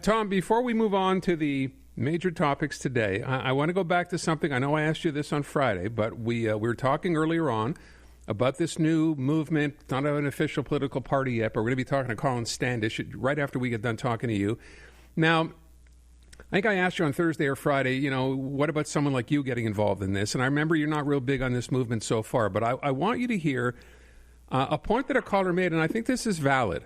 Tom, before we move on to the major topics today, I want to go back to something. I know I asked you this on Friday, but we were talking earlier on about this new movement. It's not an official political party yet, but we're going to be talking to Colin Standish right after we get done talking to you. Now, I think I asked you on Thursday or Friday, what about someone like you getting involved in this? And I remember you're not real big on this movement so far, but I want you to hear a point that a caller made, and I think this is valid,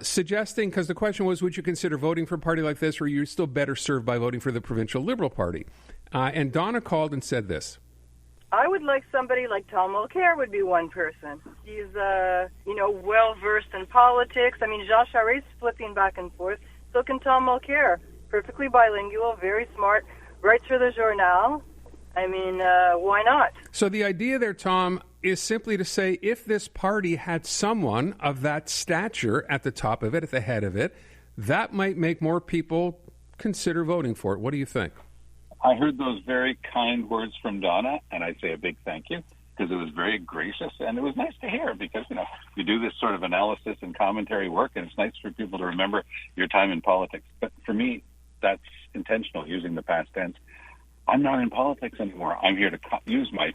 suggesting, because the question was, would you consider voting for a party like this, or are you still better served by voting for the Provincial Liberal Party? And Donna called and said this. I would like somebody like Tom Mulcair would be one person. He's, well-versed in politics. I mean, Jean Charest's flipping back and forth. So can Tom Mulcair. Perfectly bilingual, very smart, writes for the Journal. I mean, why not? So the idea there, Tom, is simply to say if this party had someone of that stature at the top of it, at the head of it, that might make more people consider voting for it. What do you think? I heard those very kind words from Donna, and I say a big thank you, because it was very gracious, and it was nice to hear, because, you do this sort of analysis and commentary work, and it's nice for people to remember your time in politics. But for me, that's intentional, using the past tense. I'm not in politics anymore. I'm here to use my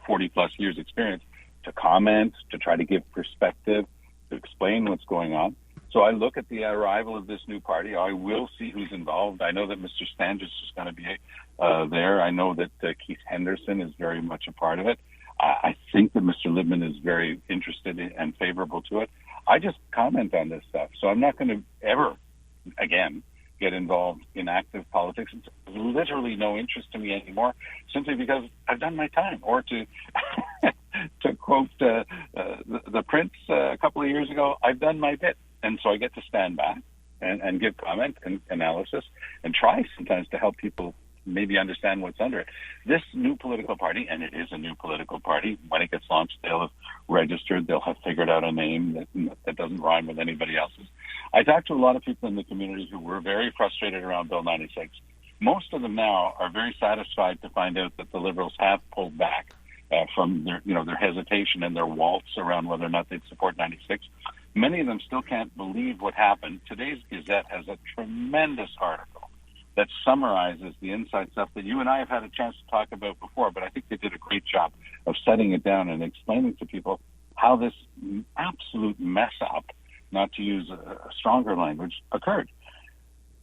40-plus years experience to comment, to try to give perspective, to explain what's going on. So I look at the arrival of this new party. I will see who's involved. I know that Mr. Standish is going to be there. I know that Keith Henderson is very much a part of it. I think that Mr. Libman is very interested in and favorable to it. I just comment on this stuff. So I'm not going to ever, again, get involved in active politics. It's literally no interest to me anymore, simply because I've done my time. Or to to quote the Prince a couple of years ago, I've done my bit. And so I get to stand back and give comment and analysis and try sometimes to help people maybe understand what's under it. This new political party, and it is a new political party, when it gets launched, they'll have registered, they'll have figured out a name that doesn't rhyme with anybody else's. I talked to a lot of people in the community who were very frustrated around Bill 96. Most of them now are very satisfied to find out that the Liberals have pulled back from their hesitation and their waltz around whether or not they'd support 96. Many of them still can't believe what happened. Today's Gazette has a tremendous article that summarizes the inside stuff that you and I have had a chance to talk about before, but I think they did a great job of setting it down and explaining to people how this absolute mess up, not to use a stronger language, occurred.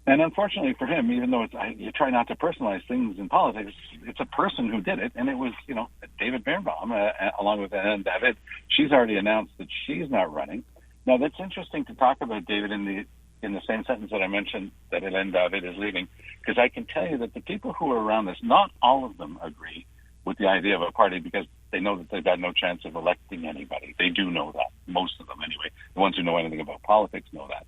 And unfortunately for him, even though you try not to personalize things in politics, it's a person who did it, and it was, David Birnbaum, along with Anne David. She's already announced that she's not running. Now, that's interesting to talk about David in the same sentence that I mentioned that Hélène David is leaving, because I can tell you that the people who are around this, not all of them agree with the idea of a party because they know that they've got no chance of electing anybody. They do know that, most of them anyway. The ones who know anything about politics know that.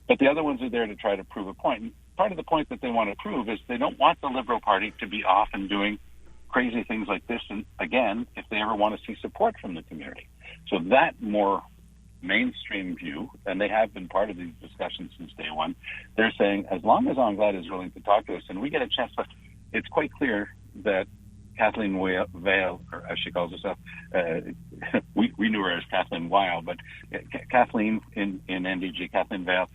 But the other ones are there to try to prove a point. And part of the point that they want to prove is they don't want the Liberal Party to be off and doing crazy things like this, and again, if they ever want to see support from the community. So that more mainstream view, and they have been part of these discussions since day one, they're saying, as long as Anglade is willing to talk to us and we get a chance, but it's quite clear that Kathleen Weil, or as she calls herself, we knew her as Kathleen Weil, but Kathleen in NDG, Kathleen Weil,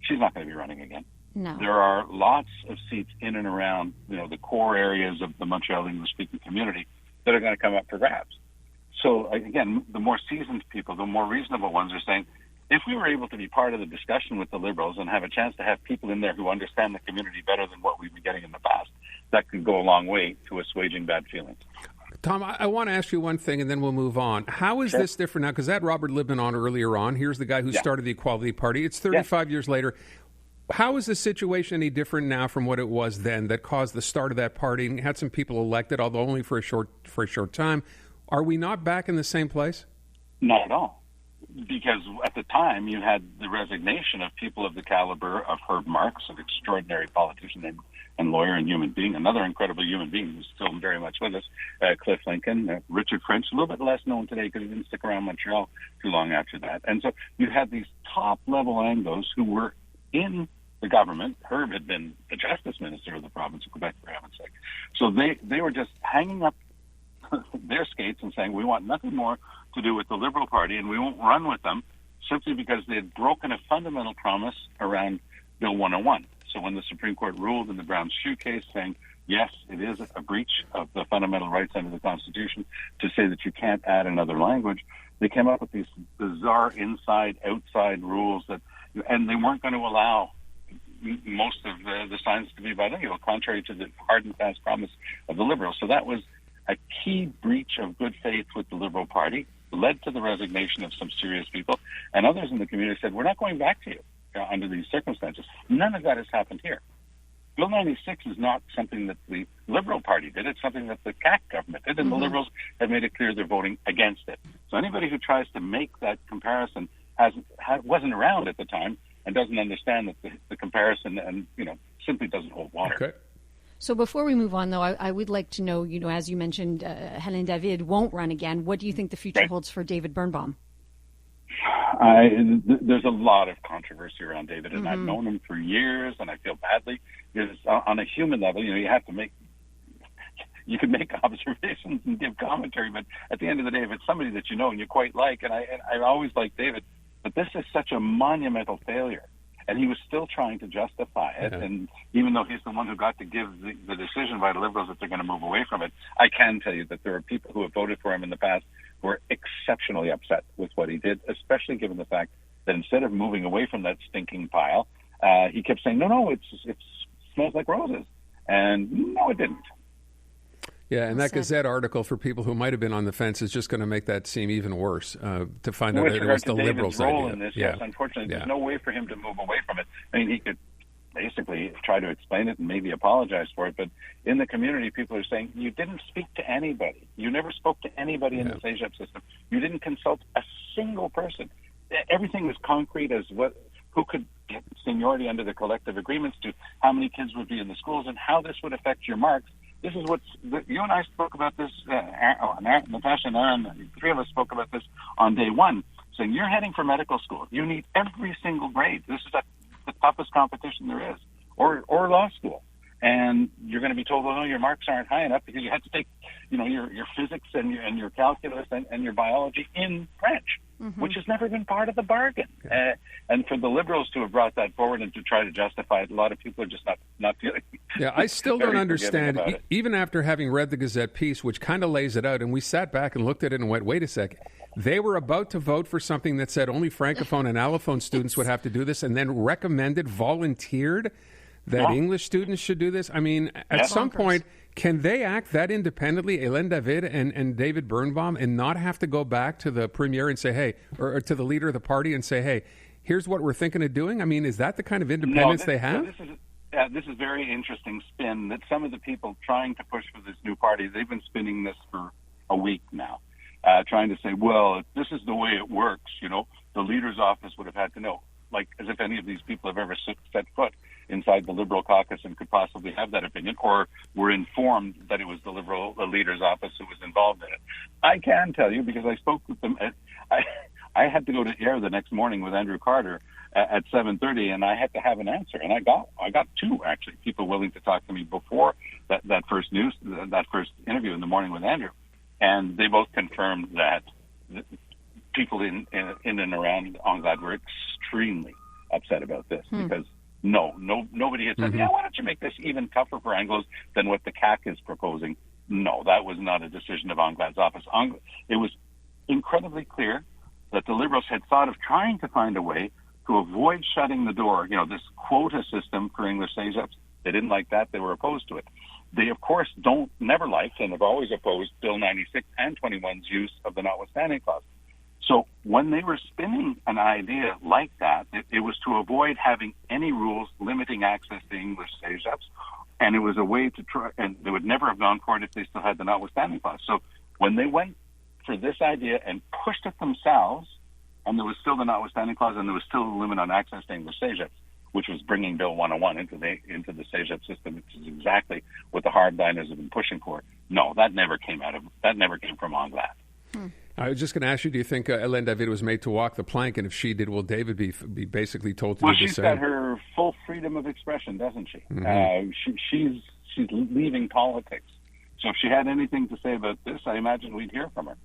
she's not going to be running again. No. There are lots of seats in and around, the core areas of the Montreal English-speaking community that are going to come up for grabs. So, again, the more seasoned people, the more reasonable ones are saying, if we were able to be part of the discussion with the Liberals and have a chance to have people in there who understand the community better than what we've been getting in the past, that could go a long way to assuaging bad feelings. Tom, I want to ask you one thing, and then we'll move on. How is this different now? Because that Robert Libman on earlier on. Here's the guy who started the Equality Party. It's 35 years later. How is the situation any different now from what it was then that caused the start of that party and had some people elected, although only for a short time? Are we not back in the same place? Not at all. Because at the time, you had the resignation of people of the caliber of Herb Marks, an extraordinary politician and lawyer and human being, another incredible human being who's still very much with us, Cliff Lincoln, Richard French, a little bit less known today because he didn't stick around Montreal too long after that. And so you had these top-level Anglos who were in the government. Herb had been the justice minister of the province of Quebec, for heaven's sake. So they were just hanging up their skates and saying, we want nothing more to do with the Liberal Party and we won't run with them, simply because they had broken a fundamental promise around Bill 101. So when the Supreme Court ruled in the Brown shoe case saying, yes, it is a breach of the fundamental rights under the Constitution to say that you can't add another language, they came up with these bizarre inside-outside rules and they weren't going to allow most of the signs to be bilingual, contrary to the hard and fast promise of the Liberals. So that was a key breach of good faith with the Liberal Party, led to the resignation of some serious people, and others in the community said, we're not going back to you under these circumstances. None of that has happened here. Bill 96 is not something that the Liberal Party did. It's something that the CAC government did, and the Liberals have made it clear they're voting against it. So anybody who tries to make that comparison wasn't around at the time and doesn't understand that the comparison and simply doesn't hold water. Okay. So before we move on, though, I would like to know, as you mentioned, Hélène David won't run again. What do you think the future holds for David Birnbaum? There's a lot of controversy around David, and I've known him for years, and I feel badly. Because on a human level, you can make observations and give commentary, but at the end of the day, if it's somebody that you know and you quite like, and I always like David, but this is such a monumental failure. And he was still trying to justify it. Yeah. And even though he's the one who got to give the decision by the Liberals that they're going to move away from it, I can tell you that there are people who have voted for him in the past who are exceptionally upset with what he did, especially given the fact that instead of moving away from that stinking pile, he kept saying, no, it smells like roses. And no, it didn't. Yeah, and that Gazette article, for people who might have been on the fence, is just going to make that seem even worse, to find out that it was the Liberals' role idea. In this, yes, unfortunately, there's no way for him to move away from it. I mean, he could basically try to explain it and maybe apologize for it, but in the community, people are saying, you didn't speak to anybody. You never spoke to anybody in the CEGEP system. You didn't consult a single person. Everything was concrete as who could get seniority under the collective agreements to how many kids would be in the schools and how this would affect your marks. This is you and I spoke about this, Natasha and Aaron, the three of us spoke about this on day one, saying you're heading for medical school. You need every single grade. This is the toughest competition there is, or law school. And you're going to be told, well, no, your marks aren't high enough because you had to take, your physics and your calculus and your biology in French, which has never been part of the bargain. And for the Liberals to have brought that forward and to try to justify it, a lot of people are just not feeling. Yeah, I still don't understand, even after having read the Gazette piece, which kind of lays it out, and we sat back and looked at it and went, wait a second. They were about to vote for something that said only Francophone and Allophone students would have to do this, and then volunteered that English students should do this? I mean, at some point, can they act that independently, Hélène David and David Birnbaum, and not have to go back to the premier and say, hey, or to the leader of the party and say, hey, here's what we're thinking of doing? I mean, is that the kind of independence they have? This is very interesting spin that some of the people trying to push for this new party, they've been spinning this for a week now, trying to say, well, if this is the way it works, the leader's office would have had to know, like as if any of these people have ever set foot inside the Liberal caucus and could possibly have that opinion, or were informed that it was the leader's office who was involved in it. I can tell you, because I spoke with them, I had to go to air the next morning with Andrew Carter at 7:30, and I had to have an answer, and I got two, actually, people willing to talk to me before that first interview in the morning with Andrew, and they both confirmed that people in and around Anglade were extremely upset about this, because nobody had said, why don't you make this even tougher for Anglos than what the CAC is proposing? No, that was not a decision of Anglade's office. It was incredibly clear that the Liberals had thought of trying to find a way to avoid shutting the door, this quota system for English CEGEPs. They didn't like that. They were opposed to it. They, of course, never liked and have always opposed Bill 96 and 21's use of the notwithstanding clause. So when they were spinning an idea like that, it was to avoid having any rules limiting access to English CEGEPs, and it was a way to try, and they would never have gone for it if they still had the notwithstanding clause. So when they went for this idea and pushed it themselves, and there was still the notwithstanding clause, and there was still a limit on access to English CEGEPs, which was bringing Bill 101 into the CEGEP system, which is exactly what the hardliners have been pushing for. No, that never came from Anglade. I was just going to ask you, do you think Hélène David was made to walk the plank? And if she did, will David be basically told to do the same? Well, she's got her full freedom of expression, doesn't she? She's leaving politics. So if she had anything to say about this, I imagine we'd hear from her.